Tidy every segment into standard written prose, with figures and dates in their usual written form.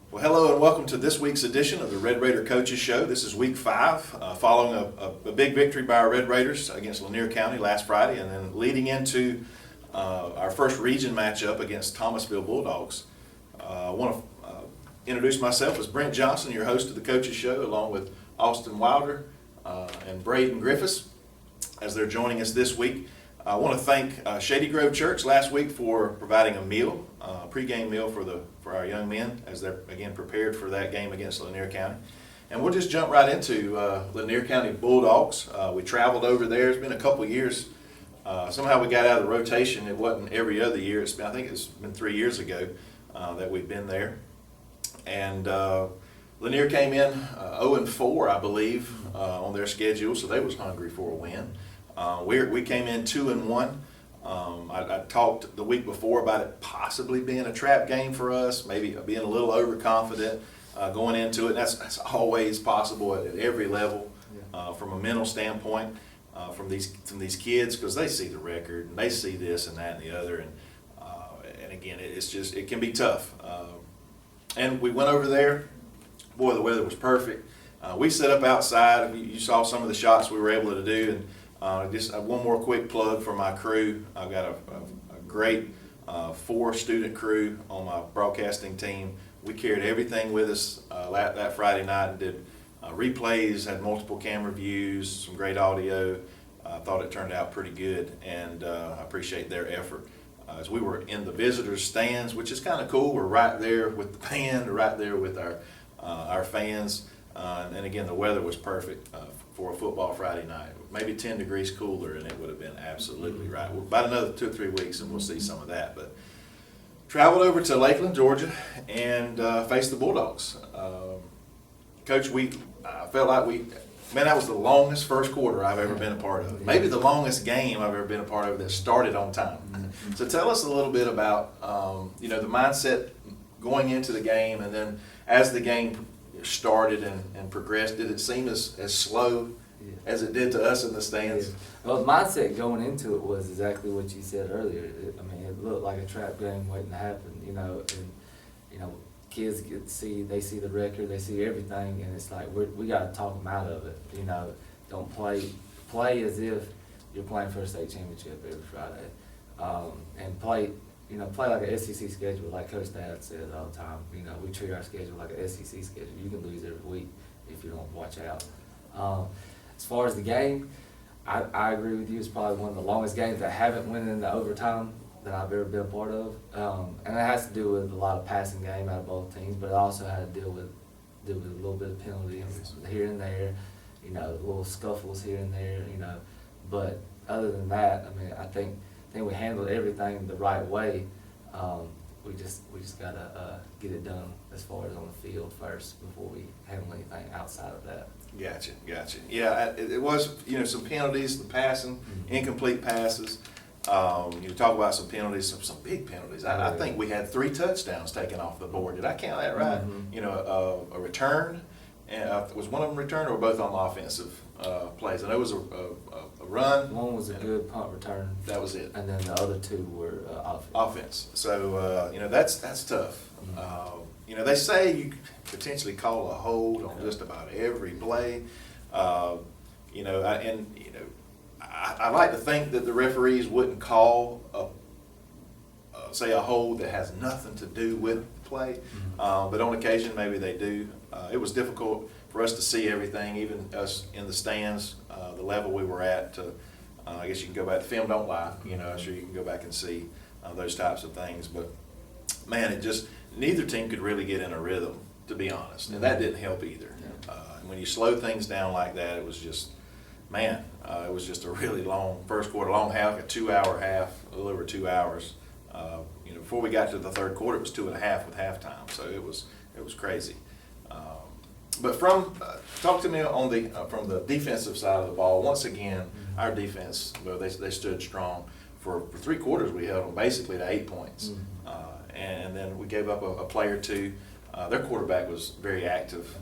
Well, hello and welcome to this week's edition of the Red Raider Coaches Show. This is week 5, following a big victory by our Red Raiders against Lanier County last Friday, and then leading into our first region matchup against Thomasville Bulldogs. I want to introduce myself as Brent Johnson, your host of the Coaches Show, along with Austin Wilder and Braden Griffiths, as they're joining us this week. I want to thank Shady Grove Church last week for providing a meal, pregame meal for our young men as they're again prepared for that game against Lanier County. And we'll just jump right into Lanier County Bulldogs. We traveled over there. It's been a couple years. Somehow we got out of the rotation. It wasn't every other year. I think it's been 3 years ago that we've been there. And Lanier came in 0-4, I believe, on their schedule, so they was hungry for a win. We came in 2-1. I talked the week before about it possibly being a trap game for us, maybe being a little overconfident going into it. That's always possible at every level from a mental standpoint from these kids, because they see the record and they see this and that and the other, and again it can be tough. And we went over there. Boy, the weather was perfect. We set up outside. You saw some of the shots we were able to do, and just one more quick plug for my crew. I've got a great 4-student crew on my broadcasting team. We carried everything with us that Friday night and did replays, had multiple camera views, some great audio. I thought it turned out pretty good, and I appreciate their effort. As we were in the visitors' stands, which is kind of cool. We're right there with the band, right there with our fans. And again, the weather was perfect for a football Friday night. Maybe 10 degrees cooler, and it would have been absolutely right. About another 2 or 3 weeks, and we'll see some of that. But traveled over to Lakeland, Georgia, and faced the Bulldogs. Coach, I felt like that was the longest first quarter I've ever been a part of. Maybe the longest game I've ever been a part of that started on time. So tell us a little bit about the mindset going into the game, and then as the game started and progressed, did it seem as slow as it did to us in the stands? Yeah. Well, the mindset going into it was exactly what you said earlier. It looked like a trap game waiting to happen, and kids they see the record, they see everything, and it's like we got to talk them out of it. Don't play as if you're playing for a state championship every Friday, and play like an SEC schedule, like Coach Dad says all the time. We treat our schedule like an SEC schedule. You can lose every week if you don't watch out. As far as the game, I agree with you. It's probably one of the longest games that haven't went into overtime that I've ever been a part of. And it has to do with a lot of passing game out of both teams, but it also had to deal with a little bit of penalties here and there, little scuffles here and there, But other than that, I think we handled everything the right way. We just gotta get it done as far as on the field first before we handle anything outside of that. Gotcha. Yeah, it was some penalties, the passing, incomplete passes. You talk about some penalties, some big penalties. I think we had 3 touchdowns taken off the board. Did I count that right? Mm-hmm. A return, and was one of them returned or both on the offensive plays? I know it was a run. One was a good punt return. That was it. And then the other 2 were offense. So that's tough. Mm-hmm. They say you could potentially call a hold on just about every play. I like to think that the referees wouldn't call a hold that has nothing to do with the play, but on occasion maybe they do. It was difficult for us to see everything, even us in the stands, the level we were at. I guess you can go back. The film don't lie. I'm sure you can go back and see those types of things. But man, neither team could really get in a rhythm, to be honest, and that didn't help either. And when you slow things down like that, it was just. It was just a really long first quarter, long half, a 2-hour half, a little over 2 hours. Before we got to the third quarter, it was 2.5 with halftime, so it was crazy. But talk to me from the defensive side of the ball. Once again, our defense, they stood strong. For 3 quarters, we held them basically to 8 points, and then we gave up a play or two. Their quarterback was very active,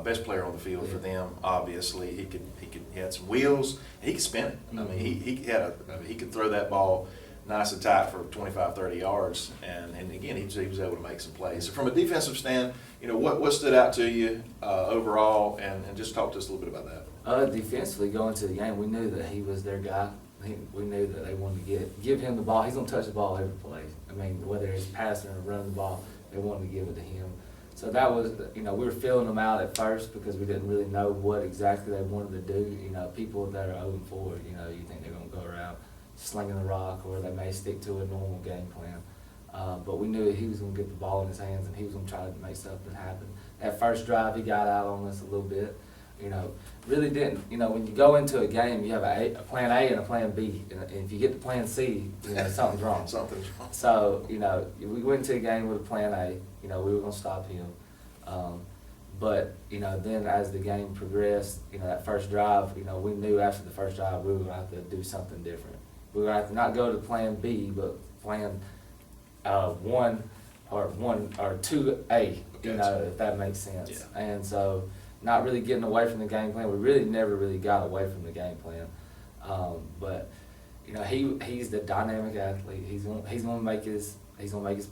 best player on the field for them. Obviously, he had some wheels. He could spin it. He could throw that ball nice and tight for 25, 30 yards, and again he was able to make some plays. So from a defensive what stood out to you overall, and just talk to us a little bit about that. Defensively, going to the game, we knew that he was their guy. We knew that they wanted to give him the ball. He's going to touch the ball every play. I mean, whether it's passing or running the ball, they wanted to give it to him. So that was, we were feeling them out at first because we didn't really know what exactly they wanted to do. People that are 0-4, you think they're going to go around slinging the rock, or they may stick to a normal game plan. But we knew that he was going to get the ball in his hands and he was going to try to make something happen. That first drive, he got out on us a little bit. Really didn't, when you go into a game, you have a plan A and a plan B. And if you get to plan C, something's wrong. Something's wrong. So, we went to a game with a plan A, we were going to stop him. But, then as the game progressed, that first drive, we knew after the first drive we were going to have to do something different. We were going to have to not go to plan B, but plan 1 or 2A, if that makes sense. Yeah. And so, not really getting away from the game plan. We really never really got away from the game plan. But he's the dynamic athlete. He's gonna make his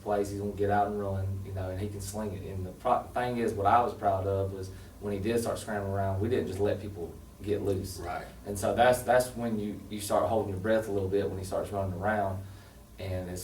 plays. He's gonna get out and run. And he can sling it. And the thing is, what I was proud of was when he did start scrambling around, we didn't just let people get loose. Right. And so that's when you start holding your breath a little bit when he starts running around, and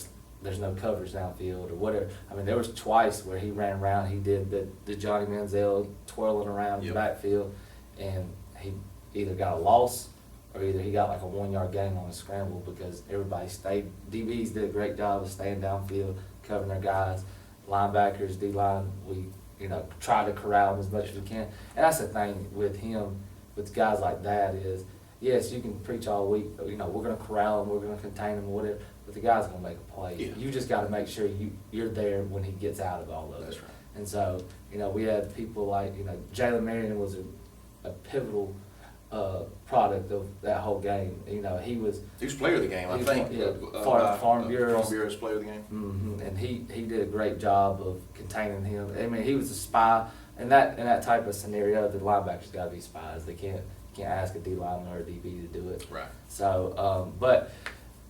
there's no coverage downfield or whatever. I mean, there was twice where he ran around. He did the Johnny Manziel twirling around in the backfield, and he either got a loss or either he got like a 1-yard gain on a scramble because everybody stayed. DBs did a great job of staying downfield, covering their guys. Linebackers, D-line, we try to corral them as much as we can. And that's the thing with him, with guys like that is, yes, you can preach all week, we're going to corral him, we're going to contain him, whatever. But the guy's going to make a play. Yeah. You just got to make sure you're there when he gets out of all of it. That's right. And so, we had people like, Jalen Marion was a pivotal product of that whole game. He was player of the game, I think. Yeah, Farm Bureau's player of the game. Mm-hmm. And he did a great job of containing him. I mean, he was a spy. In that type of scenario, the linebackers got to be spies. They can't ask a D lineman or a DB to do it. Right. So, but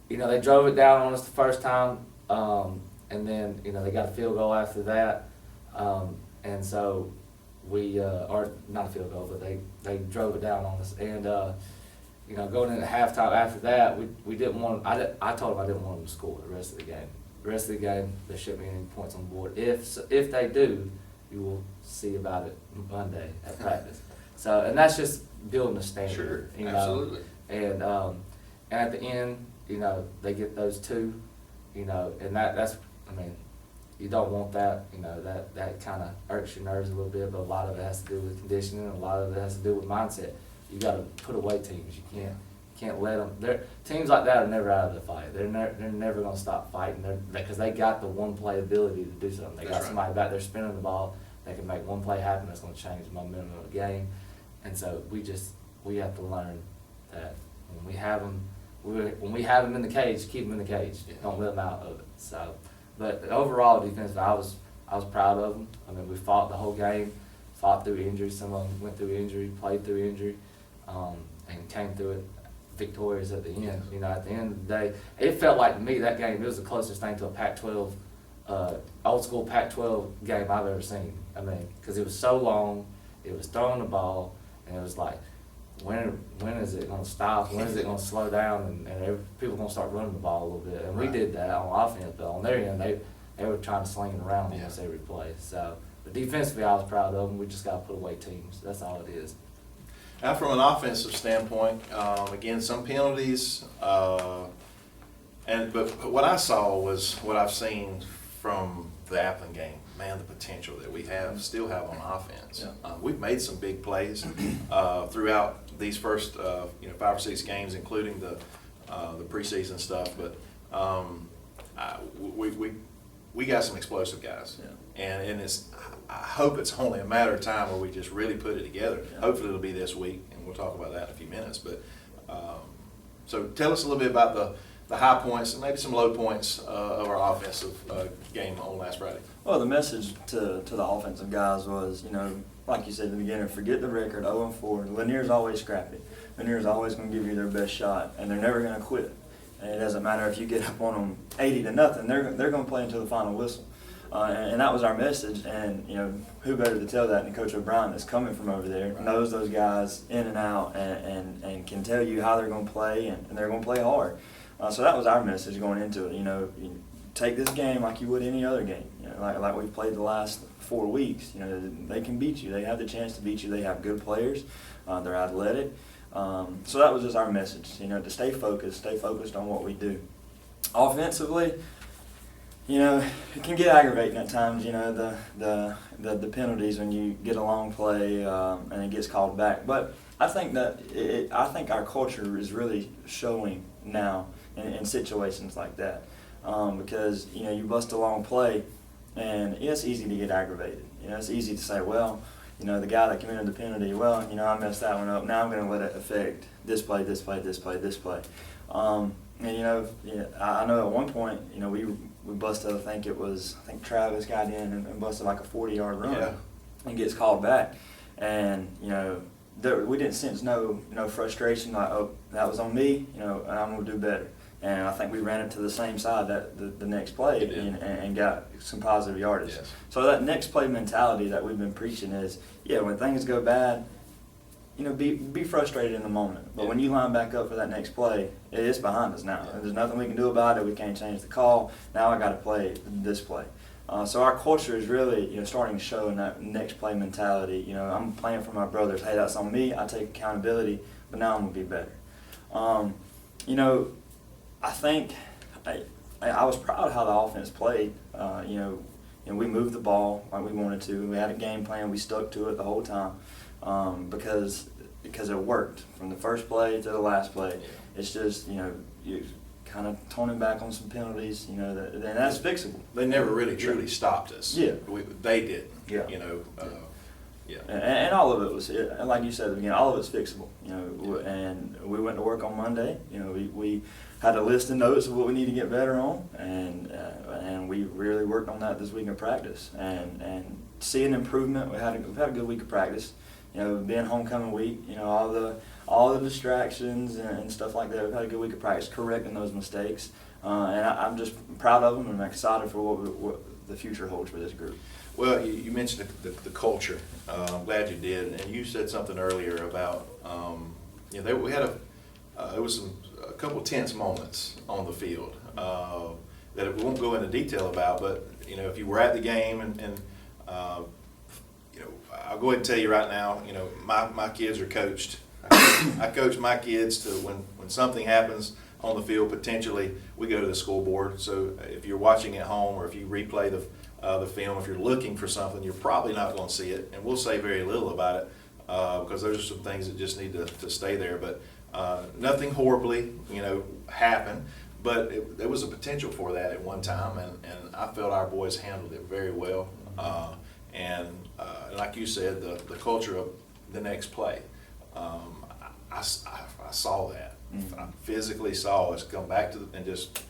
they drove it down on us the first time, and then they got a field goal after that, and so we or not a field goal, but they drove it down on us, and going into halftime after that, we didn't want. I told them I didn't want them to score the rest of the game. The rest of the game, there shouldn't be any points on the board. If they do, you will see about it Monday at practice. So, and that's just building a standard. Sure, absolutely. And at the end, they get those 2, and that's, you don't want that, that kind of irks your nerves a little bit, but a lot of it has to do with conditioning, and a lot of it has to do with mindset. You got to put away teams. You can't let them. Teams like that are never out of the fight. They're never going to stop fighting. Because they got the one play ability to do something. They got somebody back there spinning the ball. They can make one play happen. That's going to change the momentum of the game. And so we have to learn that when we have them in the cage, keep them in the cage. Yeah. Don't let them out of it. So, but overall defensively, I was proud of them. We fought the whole game, fought through injury. Some of them went through injury, played through injury, and came through it victorious at the end. Yeah. At the end of the day, it felt like to me that game, it was the closest thing to a Pac-12, old school Pac-12 game I've ever seen. Because it was so long, it was throwing the ball, and it was like, when is it going to stop? When is it going to slow down? And people are going to start running the ball a little bit. And we did that on offense, but on their end, they were trying to sling it around almost every play. So, but defensively, I was proud of them. We just got to put away teams. That's all it is. Now, from an offensive standpoint, again, some penalties, but what I saw was what I've seen from the Appling game. Man, the potential that we still have on offense. Yeah. We've made some big plays throughout these first 5 or 6 games, including the preseason stuff. But we got some explosive guys, and I hope it's only a matter of time where we just really put it together. Yeah. Hopefully it'll be this week, and we'll talk about that in a few minutes. But so tell us a little bit about the high points and maybe some low points of our offensive game on last Friday. Well, the message to the offensive guys was, like you said at the beginning, forget the record, 0-4. Lanier's always scrappy. Lanier's always going to give you their best shot, and they're never going to quit. And it doesn't matter if you get up on them 80-0, they're going to play until the final whistle. And that was our message. And, who better to tell that than Coach O'Brien that's coming from over there, Right. knows those guys in and out, and can tell you how they're going to play, and they're going to play hard. So that was our message going into it. You take this game like you would any other game. Like we've played the last 4 weeks. They can beat you. They have the chance to beat you. They have good players. They're athletic. So that was just our message. To stay focused on what we do. Offensively, it can get aggravating at times. The penalties when you get a long play and it gets called back. But I think that I think our culture is really showing now in situations like that, because you bust a long play, and it's easy to get aggravated. It's easy to say, well, the guy that committed the penalty, well, I messed that one up. Now I'm going to let it affect this play, this play, this play, this play. I know at one point, we busted. I think Travis got in and busted like a 40-yard run, Yeah. and gets called back, and we didn't sense no frustration like, oh, that was on me, and I'm going to do better. And I think we ran it to the same side that the next play and got some positive yardage. Yes. So that next play mentality that we've been preaching is, when things go bad, be frustrated in the moment. But when you line back up for that next play, it's behind us now. Yeah. There's nothing we can do about it. We can't change the call. Now I got to play this play. So our culture is really, starting to show in that next play mentality. I'm playing for my brothers. Hey, that's on me. I take accountability, but now I'm going to be better. I think I was proud of how the offense played. We moved the ball like we wanted to. We had a game plan. We stuck to it the whole time because it worked from the first play to the last play. Yeah. It's just you kind of toning back on some penalties. And that's fixable. They never really truly stopped us. Yeah. They did. Yeah. Yeah. And all of it was, like you said at the beginning, all of it's fixable. And we went to work on Monday. We had a list of notes of what we need to get better on, and we really worked on that this week in practice. And seeing improvement, we've had a good week of practice. Being homecoming week, all the distractions and stuff like that. We've had a good week of practice, correcting those mistakes. And I'm just proud of them, and I'm excited for what the future holds for this group. Well, you mentioned the culture. I'm glad you did, and you said something earlier about we had there was a couple tense moments on the field that we won't go into detail about. But if you were at the game, and I'll go ahead and tell you right now, my kids are coached. I coach my kids to when something happens on the field, potentially we go to the scoreboard. So if you're watching at home, or if you replay the film, if you're looking for something, you're probably not going to see it, and we'll say very little about it because those are some things that just need to stay there. But nothing horribly, happened, but there was a potential for that at one time, and I felt our boys handled it very well. And like you said, the culture of the next play, I saw that. Mm-hmm. I physically saw us come back to and just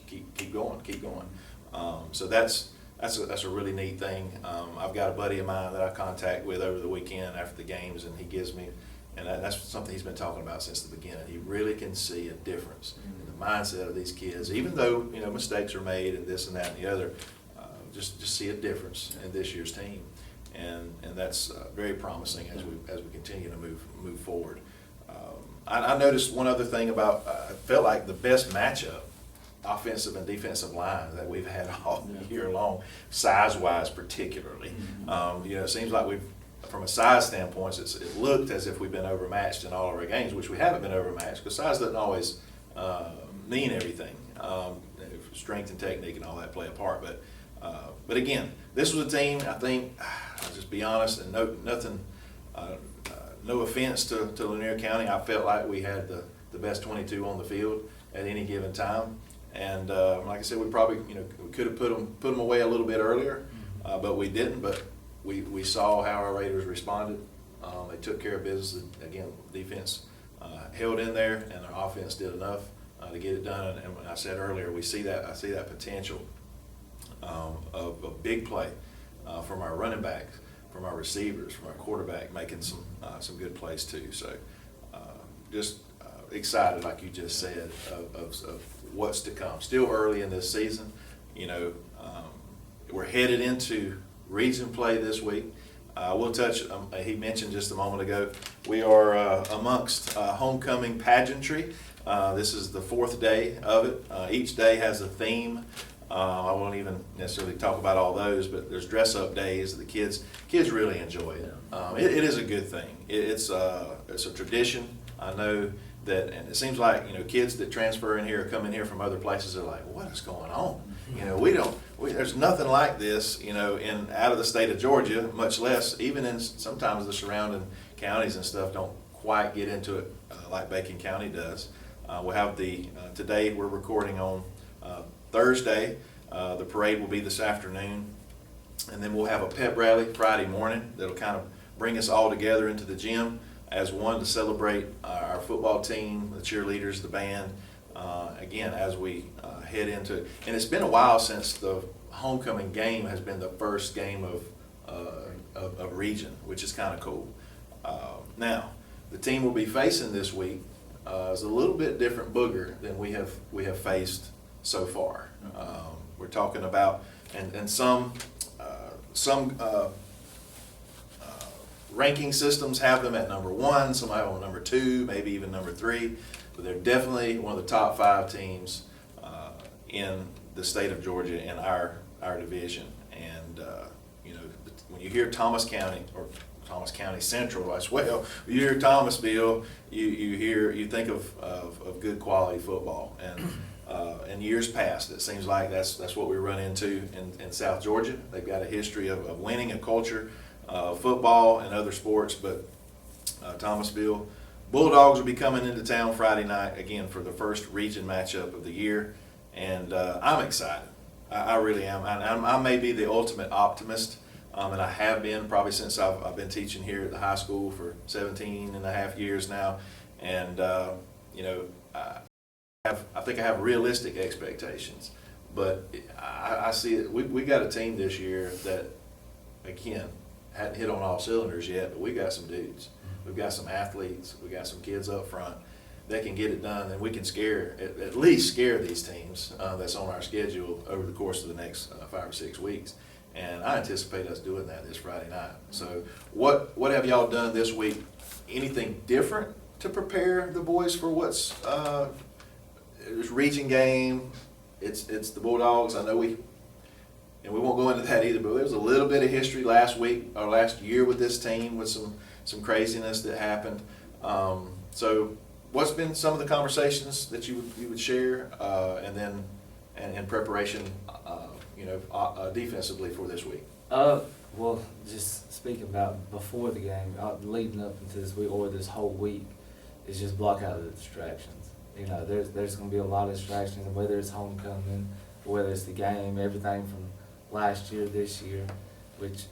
keep going. So that's a really neat thing. I've got a buddy of mine that I contact with over the weekend after the games, and he gives me, and that's something he's been talking about since the beginning. He really can see a difference in the mindset of these kids, even though mistakes are made and this and that and the other. Just see a difference in this year's team, and that's very promising as we continue to move forward. I noticed one other thing about I felt like the best matchup, offensive and defensive line, that we've had all year long, size-wise particularly. It seems like from a size standpoint, it looked as if we've been overmatched in all of our games, which we haven't been overmatched, because size doesn't always mean everything. Strength and technique and all that play a part, but again, this was a team, I think, I'll just be honest, and no offense to Lanier County, I felt like we had the best 22 on the field at any given time. And like I said, we probably we could have put them away a little bit earlier, but we didn't. But we saw how our Raiders responded. They took care of business. Again, defense held in there, and our offense did enough to get it done. And I said earlier, I see that potential of a big play from our running backs, from our receivers, from our quarterback, making some good plays too. So just excited, like you just said, of what's to come. Still early in this season, we're headed into region play this week. We'll touch, he mentioned just a moment ago, we are amongst homecoming pageantry. This is the 4th day of it. Each day has a theme. I won't even necessarily talk about all those, but there's dress-up days. The kids really enjoy it. It is a good thing. It's a tradition. I know that, and it seems like, kids that transfer in here or come in here from other places are like, what is going on? There's nothing like this, out of the state of Georgia, much less even in sometimes the surrounding counties and stuff don't quite get into it like Bacon County does. We'll have today we're recording on Thursday. The parade will be this afternoon, and then we'll have a pep rally Friday morning that'll kind of bring us all together into the gym as one to celebrate our football team, the cheerleaders, the band, again, as we head into, and it's been a while since the homecoming game has been the first game of region, which is kind of cool. Now, the team we'll be facing this week is a little bit different booger than we have faced so far. We're talking about, and some ranking systems have them at number 1, some have them at number 2, maybe even number 3, but they're definitely one of the top 5 teams in the state of Georgia in our division. And when you hear Thomas County or Thomas County Central as well, you hear Thomasville, you think of good quality football. And in years past, it seems like that's what we run into in South Georgia. They've got a history of winning, a culture of football and other sports, but Thomasville Bulldogs will be coming into town Friday night again for the first region matchup of the year, and I'm excited. I really am. I may be the ultimate optimist, and I have been probably since I've been teaching here at the high school for 17 and a half years now, and I think I have realistic expectations, but I see it. We got a team this year that, again, hadn't hit on all cylinders yet, but we got some dudes. We've got some athletes. We got some kids up front that can get it done, and we can at least scare these teams that's on our schedule over the course of the next 5 or 6 weeks. And I anticipate us doing that this Friday night. So what have y'all done this week? Anything different to prepare the boys for what's region game? It's the Bulldogs. I know and we won't go into that either, but there was a little bit of history last week or last year with this team with some craziness that happened. So what's been some of the conversations that you would share, and then in preparation, defensively for this week? Well, just speaking about before the game, leading up into this week or this whole week, is just block out the distractions. There's going to be a lot of distractions, and whether it's homecoming, whether it's the game, everything from last year, this year, which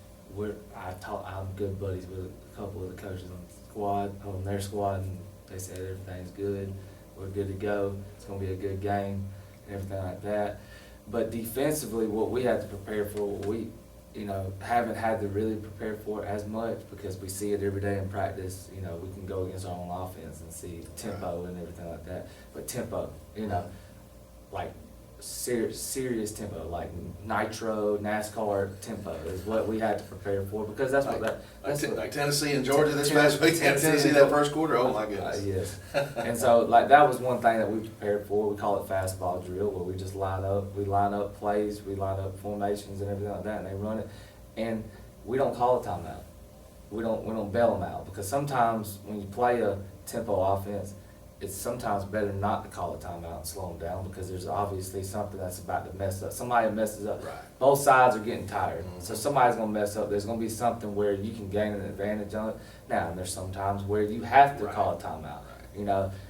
I'm good buddies with a couple of the coaches on their squad, and they said everything's good, we're good to go, it's going to be a good game, and everything like that. But defensively, what we had to prepare for, we haven't had to really prepare for it as much because we see it every day in practice. We can go against our own offense and see tempo and everything like that. But tempo, like serious tempo, like nitro, NASCAR tempo is what we had to prepare for because that's like Tennessee and Georgia this past week. Tennessee that first quarter, oh my goodness. Yes. And so that was one thing that we prepared for. We call it fastball drill, where we just line up plays, we line up formations and everything like that, and they run it. And we don't call a timeout. We don't bail them out because sometimes when you play a tempo offense, it's sometimes better not to call a timeout and slow them down because there's obviously something that's about to mess up. Somebody messes up. Right. Both sides are getting tired. Mm-hmm. So somebody's going to mess up. There's going to be something where you can gain an advantage on it. Now, and there's some times where you have to call a timeout,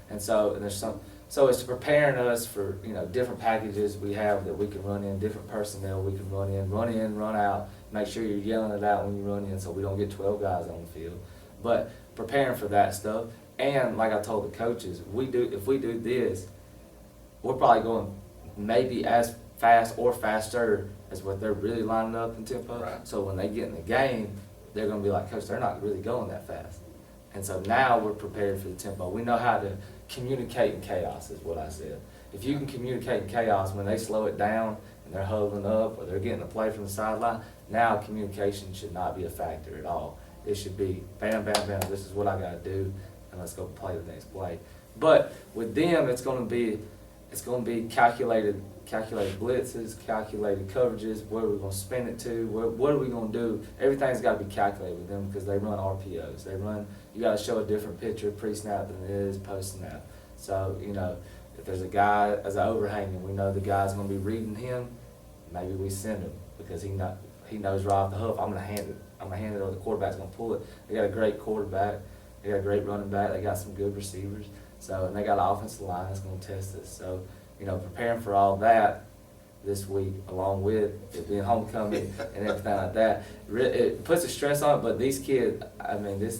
and so so it's preparing us for, different packages we have that we can run in, different personnel we can run in, run out, make sure you're yelling it out when you run in so we don't get 12 guys on the field. But preparing for that stuff. And like I told the coaches, if we do this, we're probably going maybe as fast or faster as what they're really lining up in tempo. Right. So when they get in the game, they're going to be like, Coach, they're not really going that fast. And so now we're prepared for the tempo. We know how to communicate in chaos is what I said. If you can communicate in chaos, when they slow it down and they're huddling up or they're getting a play from the sideline, now communication should not be a factor at all. It should be bam, bam, bam, this is what I gotta do, and let's go play the next play. But with them, it's gonna be calculated blitzes, calculated coverages, where we're gonna spin it to, what are we gonna do. Everything's gotta be calculated with them because they run RPOs. You gotta show a different picture pre-snap than it is post-snap. So, if there's a guy as an overhang and we know the guy's gonna be reading him, maybe we send him because he knows right off the hoof, I'm gonna hand it or the quarterback's gonna pull it. They got a great quarterback, they got a great running back, they got some good receivers. So, and they got an offensive line that's going to test us. So, preparing for all that this week, along with it being homecoming and everything like that, it puts a stress on it. But these kids,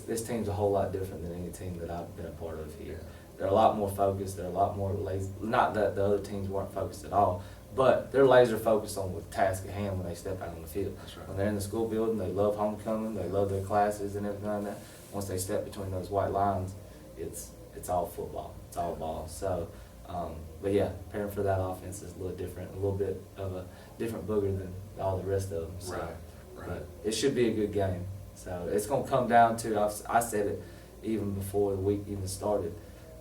this team's a whole lot different than any team that I've been a part of here. They're a lot more focused. They're a lot more lazy. Not that the other teams weren't focused at all, but they're laser focused on the task at hand when they step out on the field. That's right. When they're in the school building, they love homecoming. They love their classes and everything like that. Once they step between those white lines, it's all football. It's all ball. So, but yeah, preparing for that offense is a little different, a little bit of a different booger than all the rest of them. So, Right. But it should be a good game. So it's going to come down to, I said it even before the week even started,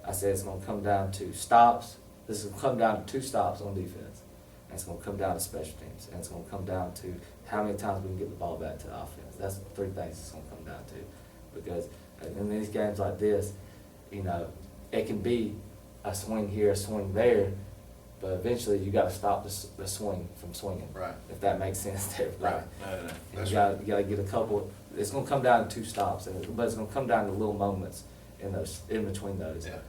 I said it's going to come down to stops. This is going to come down to 2 stops on defense. And it's going to come down to special teams. And it's going to come down to how many times we can get the ball back to the offense. That's 3 things it's going to come down to. Because in these games like this, it can be a swing here, a swing there, but eventually you got to stop the swing from swinging. Right. If that makes sense to everybody. Right. No. And That's you got to get a couple. It's going to come down to 2 stops, but it's going to come down to little moments in between those. Yeah.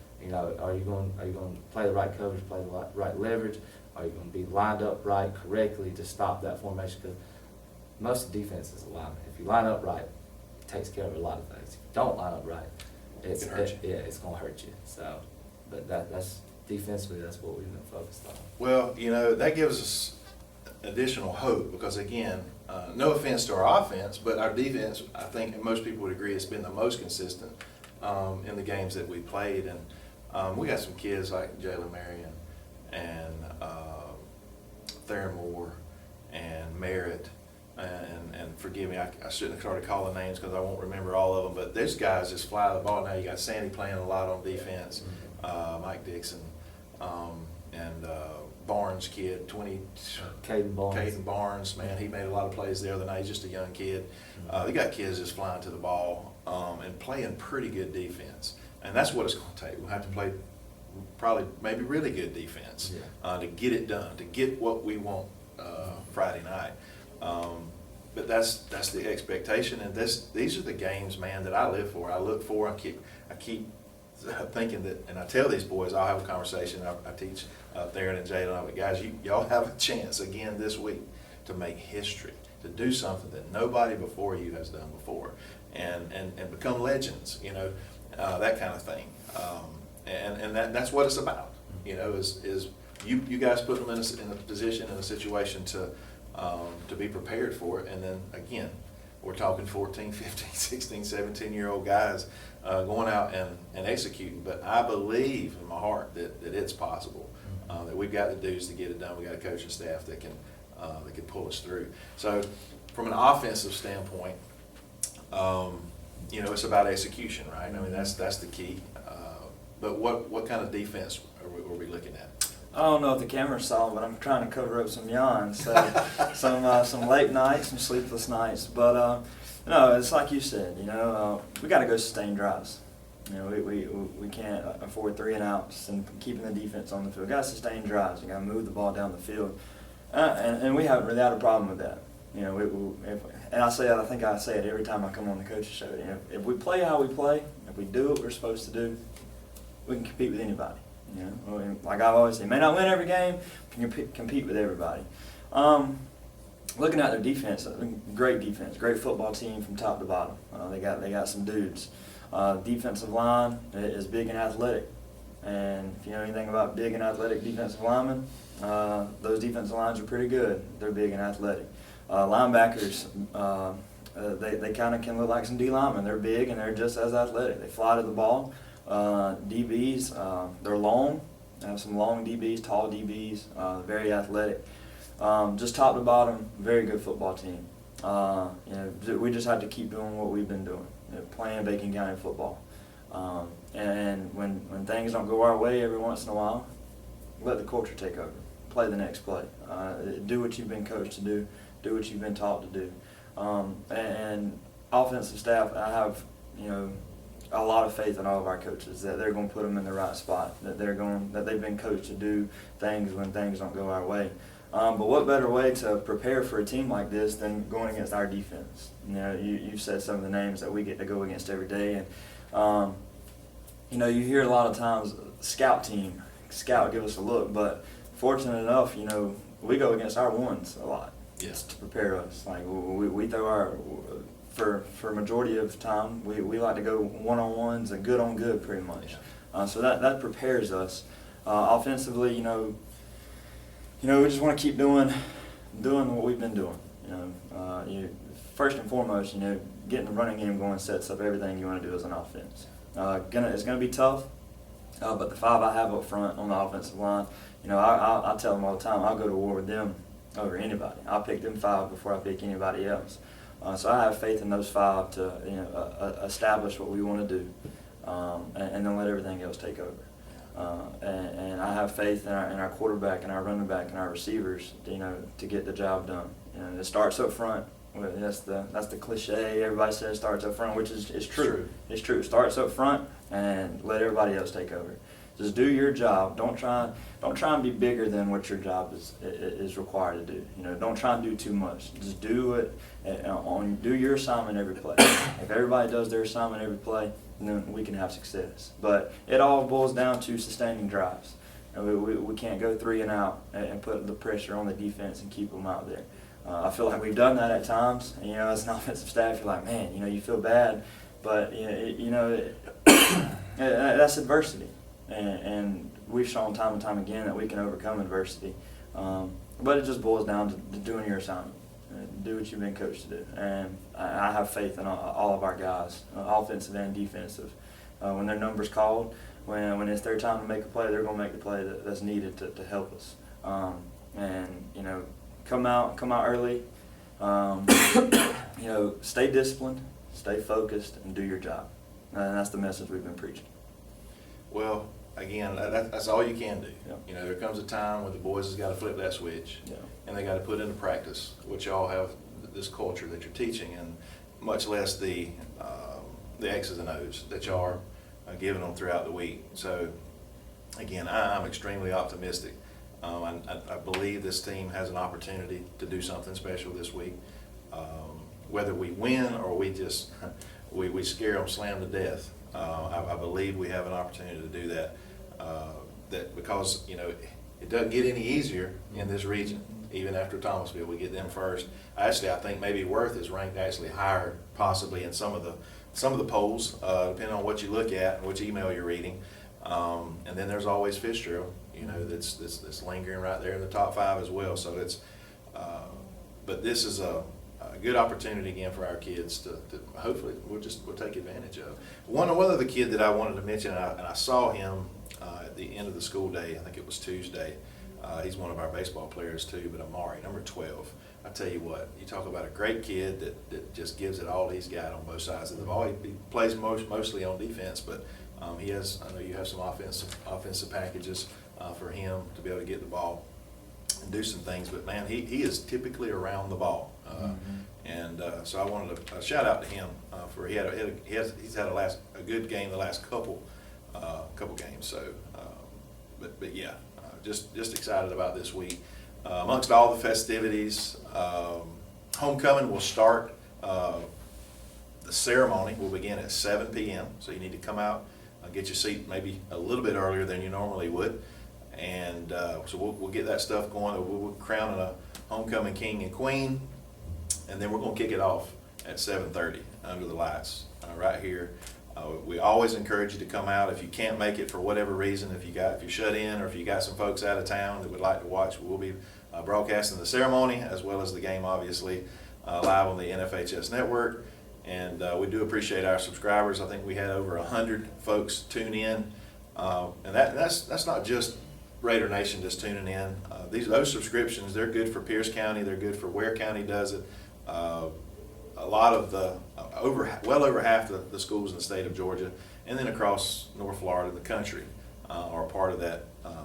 Are you going to play the right coverage, play the right leverage? Are you going to be lined up right correctly to stop that formation? Because most defense is alignment. If you line up right, it takes care of a lot of things. If you don't line up right, it's can hurt you. it's going to hurt you. So, but that's defensively, that's what we've been focused on. Well, that gives us additional hope because, again, no offense to our offense, but our defense, I think most people would agree, has been the most consistent in the games that we played. And we got some kids like Jalen Marion and Theron Moore and Merritt. And forgive me, I shouldn't have started calling names because I won't remember all of them, but these guys just fly the ball. Now you got Sandy playing a lot on defense, Mike Dixon, and Barnes kid, Caden Barnes, man, he made a lot of plays the other night. He's just a young kid. They got kids just flying to the ball and playing pretty good defense. And that's what it's going to take. We'll have to play maybe really good defense to get it done, to get what we want Friday night. But that's the expectation, and these are the games, man, that I live for. I look for. I keep thinking that, and I tell these boys, I'll have a conversation. I teach Theron and Jalen, but guys, y'all have a chance again this week to make history, to do something that nobody before you has done before, and become legends. That kind of thing. And that's what it's about. Is you guys put them in a position, in a situation to be prepared for it. And then again, we're talking 14, 15, 16, 17-year-old guys going out and executing. But I believe in my heart that it's possible, that we've got the dudes to get it done. We've got a coaching staff that can pull us through. So from an offensive standpoint, it's about execution, right? I mean, that's the key. But what kind of defense are we looking at? I don't know if the camera saw, but I'm trying to cover up some yawns, so some late nights, some sleepless nights. But it's like you said, we got to go sustain drives. We can't afford 3 and outs and keeping the defense on the field. We got to sustain drives. We got to move the ball down the field, and we haven't really had a problem with that. And I say that, I think I say it every time I come on the coach's show. If we play how we play, if we do what we're supposed to do, we can compete with anybody. Like I've always said, may not win every game, can compete with everybody. Looking at their defense, great defense, great football team from top to bottom. They got some dudes. Defensive line is big and athletic, and if you know anything about big and athletic defensive linemen, those defensive lines are pretty good. They're big and athletic. Linebackers, they kind of can look like some D linemen. They're big and they're just as athletic. They fly to the ball. DBs, they're long. I have some long DBs, tall DBs, very athletic. Just top to bottom, very good football team. We just have to keep doing what we've been doing, playing Bacon County football. And when things don't go our way every once in a while, let the culture take over. Play the next play. Do what you've been coached to do. Do what you've been taught to do. And offensive staff, I have, a lot of faith in all of our coaches that they're going to put them in the right spot. That they've been coached to do things when things don't go our way. But what better way to prepare for a team like this than going against our defense? You've said some of the names that we get to go against every day, and you hear a lot of times scout give us a look, but fortunate enough, we go against our ones a lot. Yes. To prepare us. Like we throw for majority of the time, we like to go one-on-ones and good on good pretty much. Yeah. So that prepares us. Offensively, we just want to keep doing what we've been doing. First and foremost, getting the running game going sets up everything you want to do as an offense. It's gonna be tough, but the 5 I have up front on the offensive line, I tell them all the time, I'll go to war with them over anybody. I'll pick them 5 before I pick anybody else. So I have faith in those 5 to establish what we want to do, and then let everything else take over. And I have faith in our quarterback and our running back and our receivers, to get the job done. It starts up front. That's the cliche. Everybody says starts up front, which is true. It's true. Starts up front and let everybody else take over. Just do your job. Don't try and be bigger than what your job is required to do. Don't try and do too much. Just do it. Do your assignment every play. If everybody does their assignment every play, then we can have success. But it all boils down to sustaining drives. We can't go 3 and out and put the pressure on the defense and keep them out there. I feel like we've done that at times. As an offensive staff, you're like, man, you feel bad, but that's adversity, and we've shown time and time again that we can overcome adversity. But it just boils down to doing your assignment. Do what you've been coached to do, and I have faith in all of our guys, offensive and defensive. When their number's called, when it's their time to make a play, they're going to make the play that's needed to help us. Come out early. Stay disciplined, stay focused, and do your job. And that's the message we've been preaching. Well, again, that's all you can do. Yeah. There comes a time when the boys has got to flip that switch, Yeah. and they got to put into practice, which y'all have this culture that you're teaching, and much less the X's and O's that y'all are giving them throughout the week. So, again, I'm extremely optimistic. I believe this team has an opportunity to do something special this week. Whether we win or we just we scare them slam to death, I believe we have an opportunity to do that. Because it doesn't get any easier in this region. Even after Thomasville, we get them first. Actually, I think maybe Worth is ranked actually higher, possibly in some of the polls, depending on what you look at and which email you're reading. And then there's always Fitzgerald, that's lingering right there in the top 5 as well. So it's, but this is a good opportunity again for our kids to hopefully we'll take advantage of. One other kid that I wanted to mention, and I saw him at the end of the school day. I think it was Tuesday. He's one of our baseball players too, but Amari, number 12. I tell you what, you talk about a great kid that just gives it all he's got on both sides of the ball. He plays mostly on defense, but I know you have some offensive packages for him to be able to get the ball and do some things. But man, he is typically around the ball, and so I wanted to shout out to him for he's had a good game the last couple games. So, but yeah, just excited about this week. Amongst all the festivities, homecoming will start. The ceremony will begin at 7 p.m. So you need to come out, get your seat maybe a little bit earlier than you normally would, and so we'll get that stuff going. We're crowning a homecoming king and queen, and then we're going to kick it off at 7:30 under the lights right here. We always encourage you to come out. If you can't make it for whatever reason, if you're shut in or if you got some folks out of town that would like to watch, we'll be broadcasting the ceremony as well as the game, obviously, live on the NFHS network. And we do appreciate our subscribers. I think we had over 100 folks tune in, and that's not just Raider Nation just tuning in. Those subscriptions, they're good for Pierce County, they're good for Ware County does it. A lot of well over half the schools in the state of Georgia, and then across North Florida, the country, are part of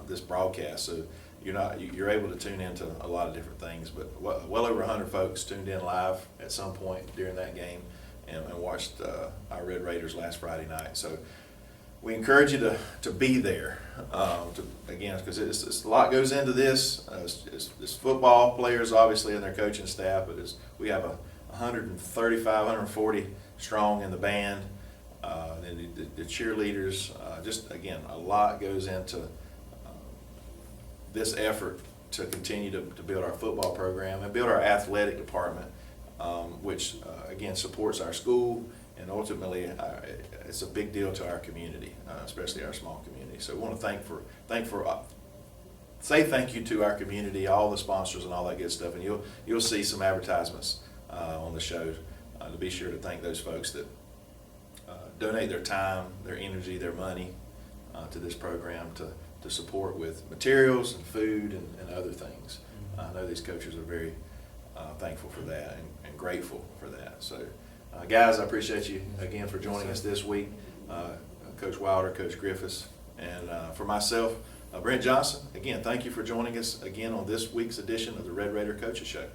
this broadcast. So you're able to tune into a lot of different things. But well over 100 folks tuned in live at some point during that game and watched our Red Raiders last Friday night. So we encourage you to be there. Again, because a lot goes into this. It's football players, obviously, and their coaching staff, but we have 135, 140 strong in the band, and the cheerleaders. Just again, a lot goes into this effort to continue to build our football program and build our athletic department, which again supports our school, and ultimately it's a big deal to our community, especially our small community. So we want to say thank you to our community, all the sponsors and all that good stuff, and you'll see some advertisements on the show to be sure to thank those folks that donate their time, their energy, their money to this program to support with materials and food and other things. I know these coaches are very thankful for that and grateful for that. So guys, I appreciate you again for joining us this week. Coach Wilder, Coach Griffiths, and for myself, Brent Johnson, again, thank you for joining us again on this week's edition of the Red Raider Coaches Show.